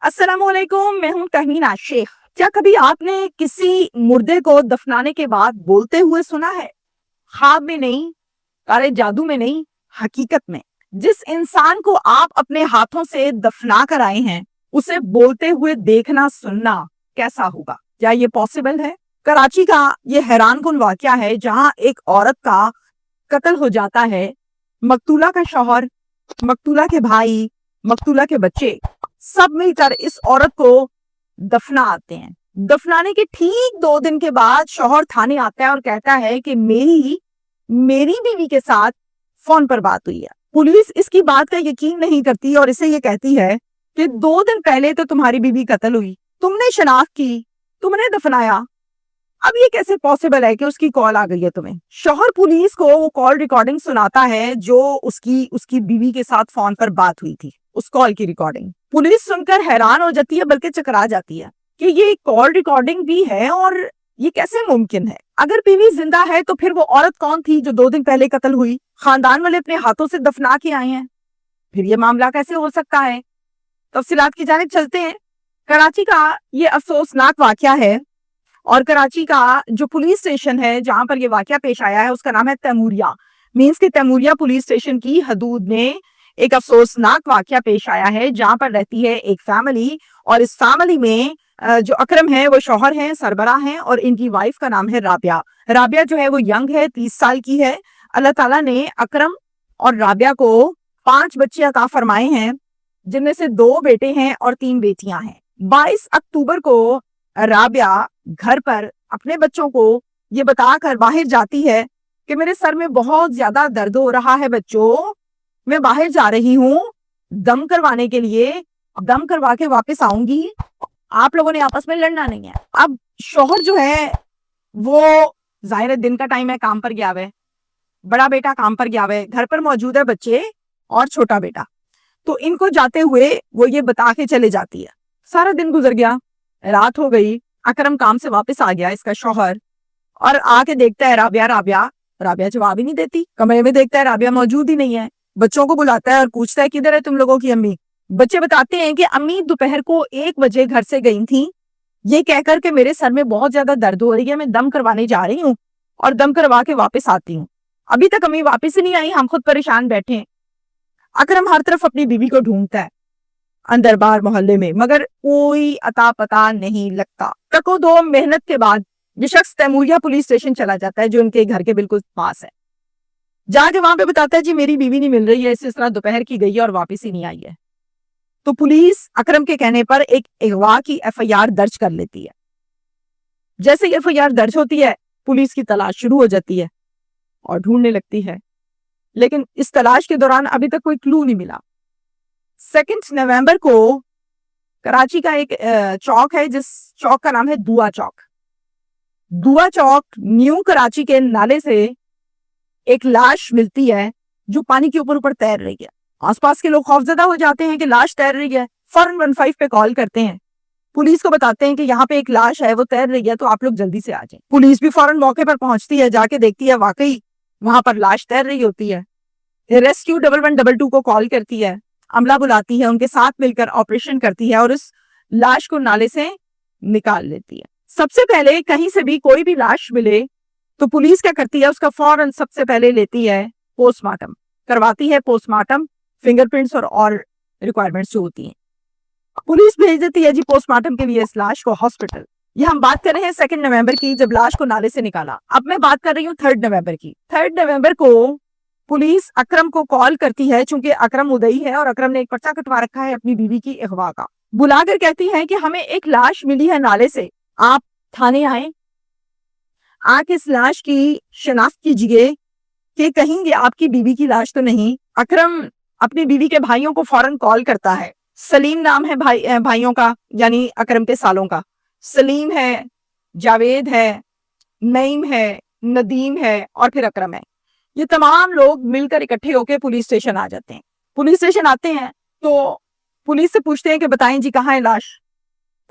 अस्सलामुअलैकुम, मैं हूं तहमीना शेख। क्या कभी आपने किसी मुर्दे को दफनाने के बाद बोलते हुए सुना है? ख्वाब में नहीं, काले जादू में नहीं, हकीकत में। जिस इंसान को आप अपने हाथों से दफना कर आए हैं, उसे बोलते हुए देखना सुनना कैसा होगा? क्या ये पॉसिबल है? कराची का ये हैरानकुन वाकया है जहां एक औरत का कत्ल हो जाता है। मकतूला का शौहर, मकतूला के भाई, मकतूला के बच्चे सब मिलकर इस औरत को दफना आते हैं। दफनाने के ठीक 2 दिन के बाद शौहर थाने आता है और कहता है कि मेरी मेरी बीवी के साथ फोन पर बात हुई है। पुलिस इसकी बात का यकीन नहीं करती और इसे ये कहती है कि 2 दिन पहले तो तुम्हारी बीवी कत्ल हुई, तुमने शनाख्त की, तुमने दफनाया, अब ये कैसे पॉसिबल है कि उसकी कॉल आ गई है तुम्हें? शौहर पुलिस को वो कॉल रिकॉर्डिंग सुनाता है जो उसकी बीवी के साथ फोन पर बात हुई थी, उस कॉल की रिकॉर्डिंग। पुलिस सुनकर हैरान हो जाती है, बल्कि चकरा जाती है कि ये कॉल रिकॉर्डिंग भी है और ये कैसे मुमकिन है? अगर बीवी जिंदा है तो फिर वो औरत कौन थी जो 2 दिन पहले कत्ल हुई? खानदान वाले अपने हाथों से दफना के आए हैं, फिर ये मामला कैसे हो सकता है? तफसीलात की जानिब चलते हैं। कराची का ये अफसोसनाक वाकया है और कराची का जो पुलिस स्टेशन है जहां पर ये वाकया पेश आया है उसका नाम है तैमूरिया। मींस के तैमूरिया पुलिस स्टेशन की हदूद में एक अफसोसनाक वाकया पेश आया है जहां पर रहती है एक फैमिली और इस फैमिली में जो अकरम है वो शौहर हैं, सरबरा हैं और इनकी वाइफ का नाम है राबिया। राबिया जो है वो यंग है, 30 साल की है। अल्लाह ताला ने अकरम और राबिया को 5 बच्चे अता फरमाए हैं, जिनमें से 2 बेटे हैं और 3 बेटियां हैं। 22 अक्टूबर को राबिया घर पर अपने बच्चों को ये बताकर बाहर जाती है कि मेरे सर में बहुत ज्यादा दर्द हो रहा है बच्चों, मैं बाहर जा रही हूँ दम करवाने के लिए, दम करवा के वापस आऊंगी, आप लोगों ने आपस में लड़ना नहीं है। अब शौहर जो है वो जाहिर है दिन का टाइम है, काम पर गया हुआ है, बड़ा बेटा काम पर गया हुआ है, घर पर मौजूद है बच्चे और छोटा बेटा। तो इनको जाते हुए वो ये बता के चले जाती है। सारा दिन गुजर गया, रात हो गई, अकरम काम से वापस आ गया इसका शौहर और आके देखता है राबिया राबिया राबिया जवाब ही नहीं देती। कमरे में देखता है राबिया मौजूद ही नहीं है। बच्चों को बुलाता है और पूछता है किधर है तुम लोगों की अम्मी? बच्चे बताते हैं कि अम्मी दोपहर को 1 बजे घर से गई थी, ये कहकर के मेरे सर में बहुत ज्यादा दर्द हो रही है, मैं दम करवाने जा रही हूँ और दम करवा के वापस आती हूँ। अभी तक अम्मी वापस ही नहीं आई, हम खुद परेशान बैठे हैं। अकरम हर तरफ अपनी बीवी को ढूंढता है अंदर बाहर मोहल्ले में, मगर कोई अता पता नहीं लगता। तको दो मेहनत के बाद ये शख्स तैमूरिया पुलिस स्टेशन चला जाता है जो उनके घर के बिल्कुल पास है। जाके वहां पे बताता है जी मेरी बीवी नहीं मिल रही है, इस तरह दोपहर की गई है और वापस ही नहीं आई है। तो पुलिस अकरम के कहने पर एक अगवा की एफआईआर दर्ज कर लेती है। जैसे ही एफआईआर दर्ज होती है पुलिस की तलाश शुरू हो जाती है और ढूंढने लगती है, लेकिन इस तलाश के दौरान अभी तक कोई क्लू नहीं मिला। 2 नवंबर को कराची का एक चौक है जिस चौक का नाम है दुआ चौक। दुआ चौक न्यू कराची के नाले से एक लाश मिलती है जो पानी के ऊपर ऊपर तैर रही है। आसपास के लोग खौफजदा हो जाते हैं कि लाश तैर रही है, फौरन 15 पे कॉल करते हैं, पुलिस को बताते हैं कि यहाँ पे एक लाश है, वो तैर रही है, तो आप लोग जल्दी से आ जाएं। पुलिस भी फौरन मौके पर पहुंचती है, जाके देखती है वाकई वहां पर लाश तैर रही होती है। रेस्क्यू 1112 को कॉल करती है, अमला बुलाती है, उनके साथ मिलकर ऑपरेशन करती है और उस लाश को नाले से निकाल लेती है। सबसे पहले कहीं से भी कोई भी लाश मिले तो पुलिस क्या करती है, उसका फौरन सबसे पहले लेती है पोस्टमार्टम, करवाती है पोस्टमार्टम, फिंगरप्रिंट्स और रिक्वायरमेंट्स जो होती हैं पुलिस भेज देती है जी पोस्टमार्टम के लिए इस लाश को हॉस्पिटल। ये हम बात कर रहे हैं 2 नवंबर की, जब लाश को नाले से निकाला। अब मैं बात कर रही हूँ 3 नवंबर की। 3 नवंबर को पुलिस अकरम को कॉल करती है, चूंकि अकरम उदई है और अकरम ने एक पर्चा कटवा रखा है अपनी बीवी की अगवा का। बुलाकर कहती है कि हमें एक लाश मिली है नाले से, आप थाने आए, आके इस लाश की शनाख्त कीजिए कि कहीं आपकी बीवी की लाश तो नहीं। अकरम अपनी बीवी के भाइयों को फौरन कॉल करता है। सलीम नाम है भाइयों का, यानी अकरम के सालों का। सलीम है, जावेद है, नईम है, नदीम है और फिर अकरम है। ये तमाम लोग मिलकर इकट्ठे होकर पुलिस स्टेशन आ जाते हैं। पुलिस स्टेशन आते हैं तो पुलिस से पूछते हैं कि बताएं जी कहाँ है लाश।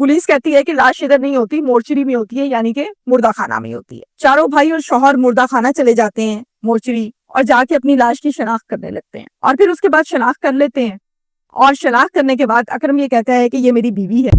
पुलिस कहती है कि लाश इधर नहीं होती, मोर्चरी में होती है, यानी कि मुर्दा खाना में होती है। चारों भाई और शौहर मुर्दा खाना चले जाते हैं, मोर्चरी, और जाके अपनी लाश की शनाख्त करने लगते हैं और फिर उसके बाद शनाख्त कर लेते हैं और शनाख्त करने के बाद अकरम ये कहता है कि ये मेरी बीवी है।